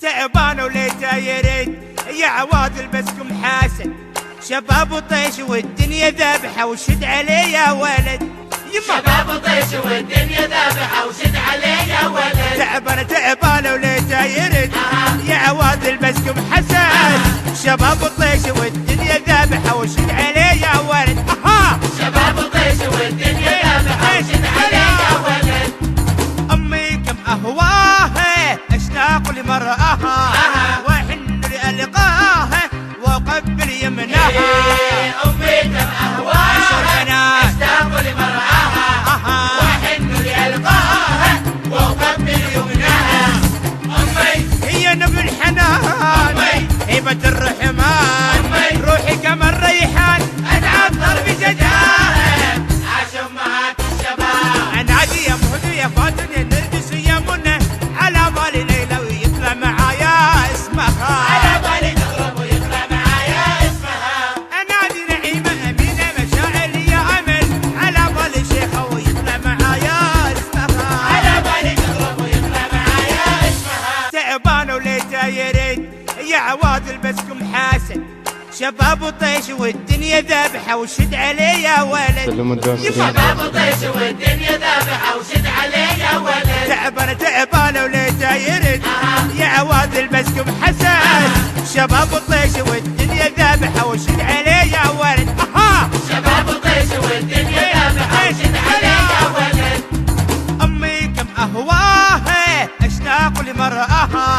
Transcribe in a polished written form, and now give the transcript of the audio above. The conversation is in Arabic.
تعبان وليته يريد يا عوادل بسكم حاسد شباب وطيش والدنيا ذابحه وشد عليه يا ولد شباب وطيش والدنيا ذابحه وشد عليه يا ولد تعبان وليته يريد يا عوادل بسكم حسد شباب وطيش والدنيا ذابحه وشد عليه يا ولد شباب وطيش والدنيا ذابحه وشد عليه يا ولد امي كم اهواها اشتاق لمرآها واحن لألقاها وقبل يمناها امي كم اهواها اشتاق لمرآها واحن لألقاها وقبل يمناها امي هي نبي الحنان هيبة الرحمن روحي كما الريحان اتعطر بشجاها عاش امهات الشباب انادي يا مهدو يا فاتن يا نرجس يا منى على بالي ليلى ويطلع معايا اسمها على بالي تغرب ويطلع معايا اسمها انادي نعيمه امينه مشاعر يا امل على بالي شيخه ويطلع معايا اسمها على بالي تغرب ويطلع معايا اسمها تعبان وليته يريد يا عوادل بسكم حاسد شباب وطيش والدنيا ذابحه وشد عليه يا ولد شباب وطيش والدنيا ذابحه وشد عليه يا ولد تعبان وليته يريد يا عوادل بسكم حسد شباب وطيش والدنيا ذابحه وشد عليه يا ولد شباب وطيش والدنيا ذابحه وشد عليه يا ولد امي كم اهواها اشتاق لمرآها